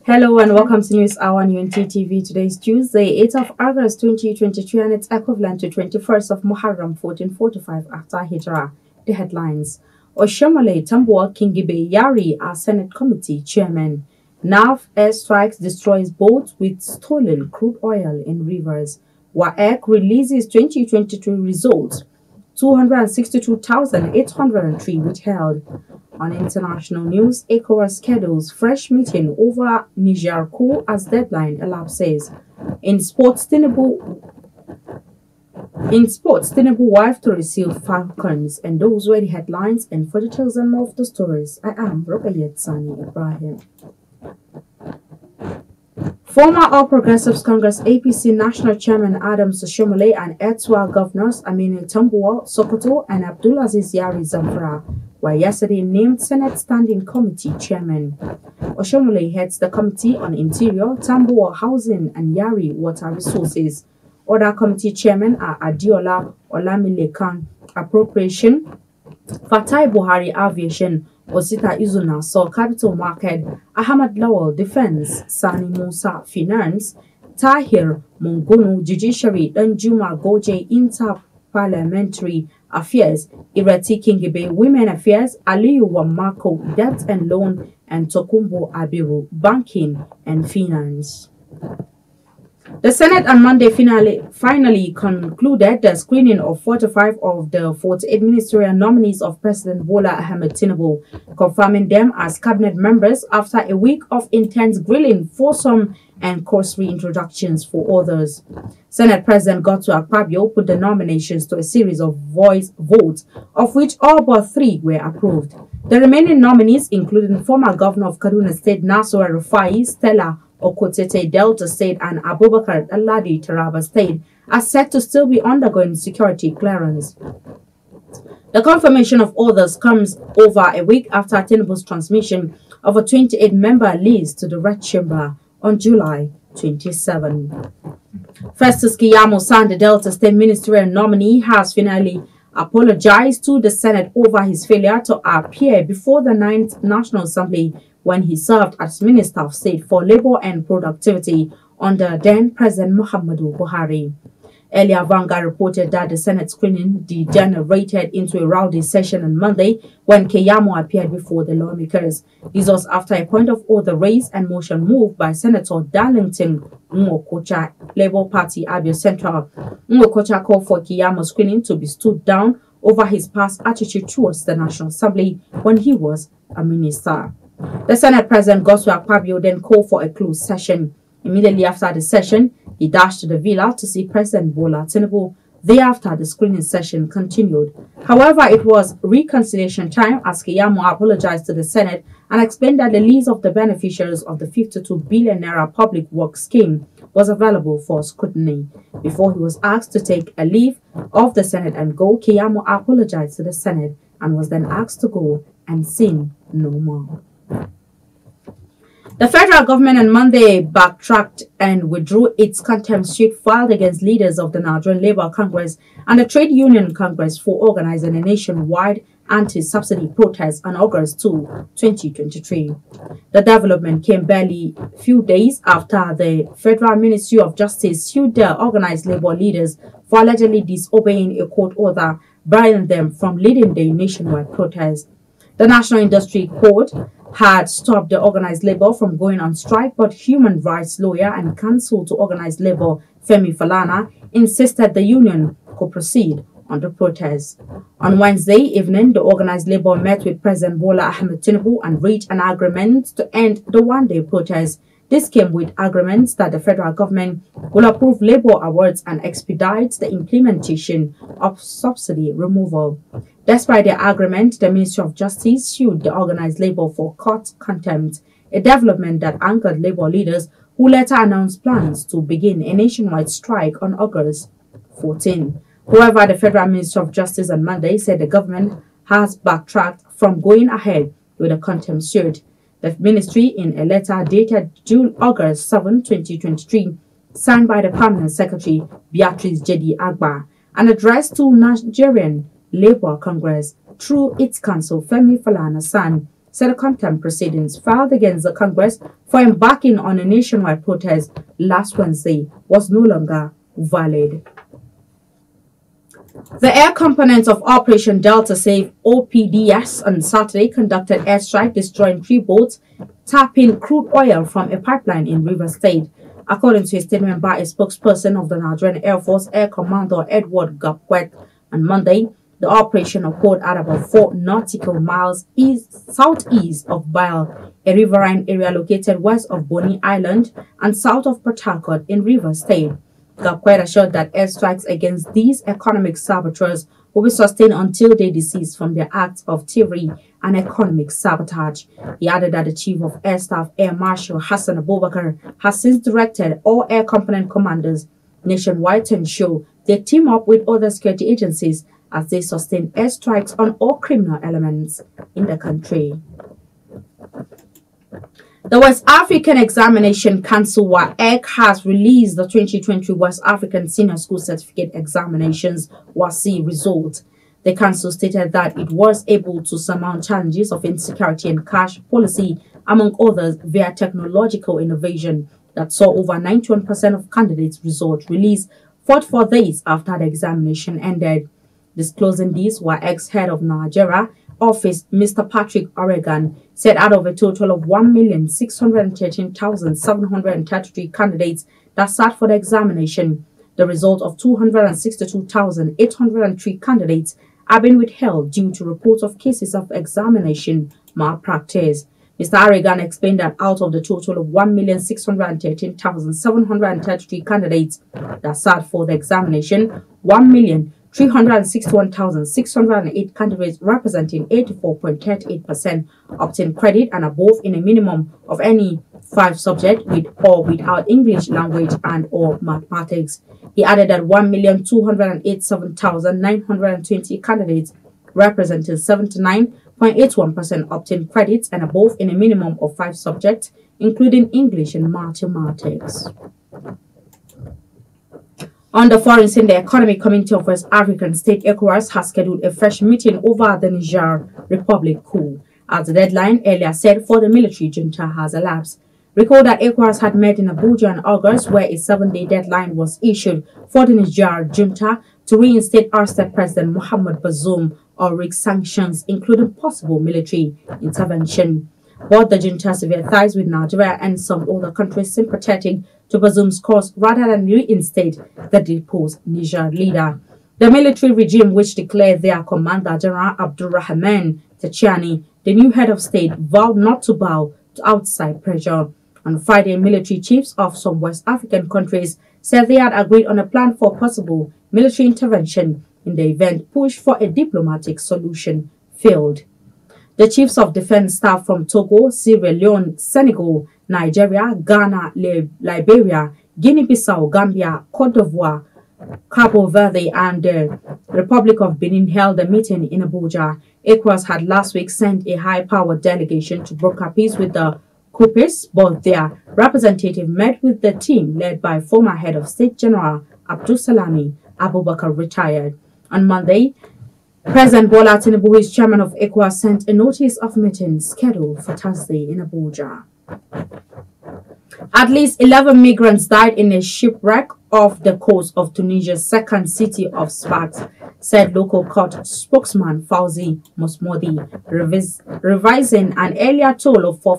Hello and welcome to News Hour on UNT TV. Today is Tuesday, 8th of August 2023 and it's equivalent to 21st of Muharram 1445 after Hijrah. The headlines. Oshomole Tamboa Kingibe Yari as Senate Committee Chairman. NAV airstrikes destroys boats with stolen crude oil in rivers. WAEC releases 2023 results. 262,803 withheld. On international news, ECOWAS schedules fresh meeting over HAJARKU as deadline elapses. In sports, Tinubu wife to receive Falcons, and those were the headlines. And for details and more of the stories, I am Rukayet Sani Ibrahim. Former All Progressives Congress APC National Chairman Adams Oshomole and Etwa Governors Aminu Tambuwal Sokoto and Abdulaziz Yari Zamfara were yesterday named Senate Standing Committee Chairman. Oshomole heads the Committee on Interior, Tambuwal Housing and Yari Water Resources. Other committee chairmen are Adiola Olamilekan Appropriation, Fatai Buhari Aviation, Osita Izuna Saw Capital Market, Ahmad Lawal Defense, Sani Musa Finance, Tahir Mungunu Judiciary, Danjuma Goje Inter-Parliamentary Affairs, Irati Kingibe Women Affairs, Aliyu Wamako Debt and Loan, and Tokumbo Abiru Banking and Finance. The Senate on Monday finally concluded the screening of 45 of the 48 ministerial nominees of President Bola Ahmed Tinubu, confirming them as cabinet members after a week of intense grilling for some and cursory introductions for others. Senate President Godswill Akpabio put the nominations to a series of voice votes, of which all but 3 were approved. The remaining nominees, including former Governor of Kaduna State Nasir Rufai, Stella Okotete Delta State and Abubakar Aladi Taraba State, are said to still be undergoing security clearance. The confirmation of others comes over a week after Tinubu's transmission of a 28-member list to the Red Chamber on July 27. Festus Keyamo San, the Delta State ministerial nominee, has finally apologized to the Senate over his failure to appear before the 9th National Assembly when he served as Minister of State for Labor and Productivity under then-President Muhammadu Buhari. Earlier, Vanguard reported that the Senate screening degenerated into a rowdy session on Monday when Keyamo appeared before the lawmakers. This was after a point of order raised and motion moved by Senator Darlington Nwokocha, Labour Party, Abia Central. Nwokocha called for Keyamo's screening to be stood down over his past attitude towards the National Assembly when he was a minister. The Senate President Godswill Akpabio then called for a closed session. Immediately after the session, he dashed to the villa to see President Bola Tinubu. Thereafter, the screening session continued. However, it was reconciliation time as Keyamo apologized to the Senate and explained that the list of the beneficiaries of the 52 billion naira public works scheme was available for scrutiny. Before he was asked to take a leave of the Senate and go, Keyamo apologized to the Senate and was then asked to go and seen no more. The federal government on Monday backtracked and withdrew its contempt suit filed against leaders of the Nigerian Labour Congress and the Trade Union Congress for organizing a nationwide anti-subsidy protest on August 2, 2023. The development came barely a few days after the Federal Ministry of Justice sued the organized labour leaders for allegedly disobeying a court order barring them from leading the nationwide protest. The National Industry Court had stopped the organized labor from going on strike, but human rights lawyer and counsel to organized labor Femi Falana insisted the union could proceed on the protest. On Wednesday evening, the organized labor met with President Bola Ahmed Tinubu and reached an agreement to end the one-day protest. This came with agreements that the federal government will approve labor awards and expedite the implementation of subsidy removal. Despite the agreement, the Ministry of Justice sued the organized labor for court contempt, a development that angered labor leaders who later announced plans to begin a nationwide strike on August 14. However, the Federal Ministry of Justice on Monday said the government has backtracked from going ahead with a contempt suit. The ministry, in a letter dated August 7, 2023, signed by the Permanent Secretary Beatrice Jedi Agba, and addressed to Nigerian Labour Congress through its counsel Femi Falana San, said the contempt proceedings filed against the Congress for embarking on a nationwide protest last Wednesday was no longer valid. The air component of Operation Delta Save OPDS on Saturday conducted airstrike destroying 3 boats tapping crude oil from a pipeline in Rivers State. According to a statement by a spokesperson of the Nigerian Air Force, Air Commander Edward Gapwet, on Monday, the operation occurred at about 4 nautical miles southeast of Bile, a riverine area located west of Bonny Island and south of Port Harcourt in Rivers State. Gapwet assured that airstrikes against these economic saboteurs will be sustained until they desist from their acts of thievery and economic sabotage. He added that the Chief of Air Staff, Air Marshal Hassan Abubakar, has since directed all air component commanders nationwide to ensure they team up with other security agencies as they sustain airstrikes on all criminal elements in the country. The West African Examination Council (WAEC) has released the 2020 West African Senior School Certificate Examinations (WASSCE) results. The council stated that it was able to surmount challenges of insecurity and cash policy, among others, via technological innovation that saw over 91% of candidates' results released 44 days after the examination ended. Disclosing this, WAEC's head of Nigeria office, Mr. Patrick Oregon, said out of a total of 1,613,733 candidates that sat for the examination, the result of 262,803 candidates have been withheld due to reports of cases of examination malpractice. Mr. Oregon explained that out of the total of 1,613,733 candidates that sat for the examination, 1,361,608 candidates representing 84.38% obtained credit and above in a minimum of any 5 subjects with or without English language and or mathematics. He added that 1,287,920 candidates representing 79.81% obtained credits and above in a minimum of 5 subjects, including English and mathematics. On the foreign scene, the Economic Community of West African State ECOWAS has scheduled a fresh meeting over the Niger Republic coup, as the deadline earlier said for the military junta has elapsed. Recall that ECOWAS had met in Abuja in August, where a 7-day deadline was issued for the Niger junta to reinstate ousted President Mohamed Bazoum or rig sanctions, including possible military intervention. But the junta severed ties with Nigeria and some other countries sympathetic to Bazoum's cause rather than reinstate the deposed Niger leader. The military regime, which declared their Commander General Abdurrahman Tchiani the new head of state, vowed not to bow to outside pressure. On Friday, military chiefs of some West African countries said they had agreed on a plan for possible military intervention in the event push for a diplomatic solution failed. The chiefs of defense staff from Togo, Sierra Leone, Senegal, Nigeria, Ghana, Liberia, Guinea-Bissau, Gambia, Cote d'Ivoire, Cabo Verde, and the Republic of Benin held a meeting in Abuja. ECOWAS had last week sent a high-powered delegation to broker peace with the coupists, but their representative met with the team led by former head of state General Abdulsalami Abubakar, retired. On Monday, President Bola Tinubu, who is chairman of ECOWAS, sent a notice of meeting scheduled for Thursday in Abuja. At least 11 migrants died in a shipwreck off the coast of Tunisia's second city of Sfax, said local court spokesman Fauzi Mosmodi, revising an earlier toll of 4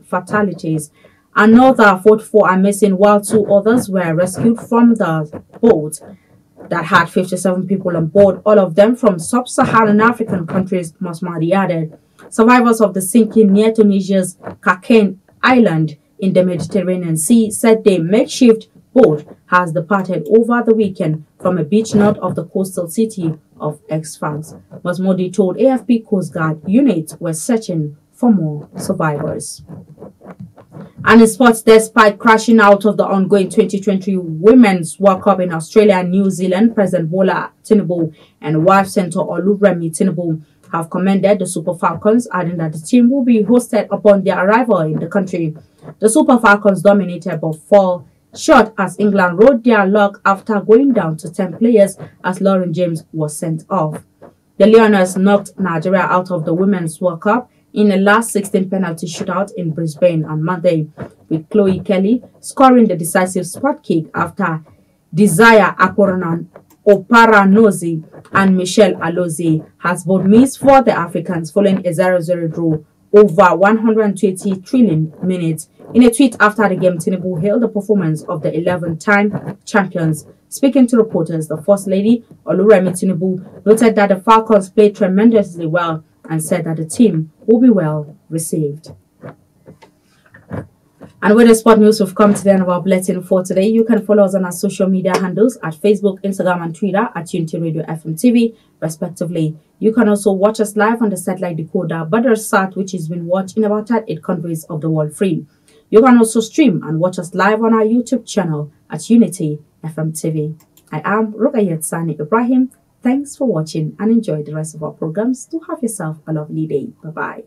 fatalities. Another 44 are missing, while 2 others were rescued from the boat that had 57 people on board, all of them from sub-Saharan African countries, Mosmodi added. Survivors of the sinking near Tunisia's Kaken Island in the Mediterranean Sea said the makeshift boat has departed over the weekend from a beach north of the coastal city of Sfax. Mosmodi told AFP Coast Guard units were searching for more survivors. And in sports, despite crashing out of the ongoing 2020 Women's World Cup in Australia and New Zealand, President Bola Tinubu and wife Senator Oluremi Tinubu have commended the Super Falcons, adding that the team will be hosted upon their arrival in the country. The Super Falcons dominated but fall short as England rode their luck after going down to 10 players as Lauren James was sent off. The Lioness knocked Nigeria out of the Women's World Cup in a last 16 penalty shootout in Brisbane on Monday, with Chloe Kelly scoring the decisive spot kick after Desire Oparanozi and Michelle Alozie has both missed for the Africans following a 0-0 draw over 120 trillion minutes. In a tweet after the game, Tinubu hailed the performance of the 11-time champions. Speaking to reporters, the First Lady, Oluremi Tinubu, noted that the Falcons played tremendously well and said that the team will be well received. And with the sport news, we've come to the end of our bulletin for today. You can follow us on our social media handles at Facebook, Instagram, and Twitter at Unity Radio FM TV, respectively. You can also watch us live on the satellite decoder Badarsat, which has been watched in about 8 countries of the world free. You can also stream and watch us live on our YouTube channel at Unity FM TV. I am Rukayat Sani Ibrahim. Thanks for watching and enjoy the rest of our programs. Do have yourself a lovely day. Bye-bye.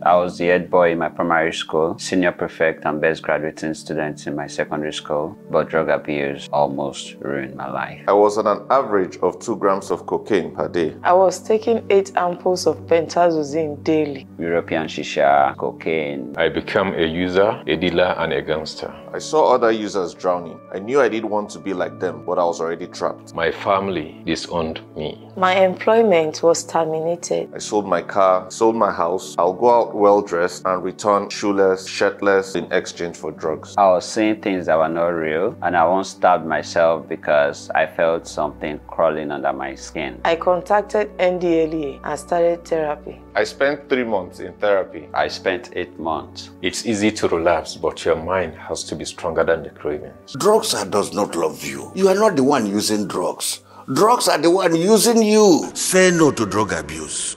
I was the head boy in my primary school, senior prefect and best graduating student in my secondary school, but drug abuse almost ruined my life. I was on an average of 2 grams of cocaine per day. I was taking 8 ampoules of pentazosine daily. European shisha, cocaine. I became a user, a dealer, and a gangster. I saw other users drowning. I knew I didn't want to be like them, but I was already trapped. My family disowned me. My employment was terminated. I sold my car, sold my house. I'll go out well-dressed and return shoeless, shirtless in exchange for drugs. I was seeing things that were not real, and I once stabbed myself because I felt something crawling under my skin. I contacted NDLEA and started therapy. I spent 3 months in therapy. I spent 8 months. It's easy to relapse, but your mind has to be stronger than the cravings. Drugs does not love you. You are not the one using drugs. Drugs are the one using you. Say no to drug abuse.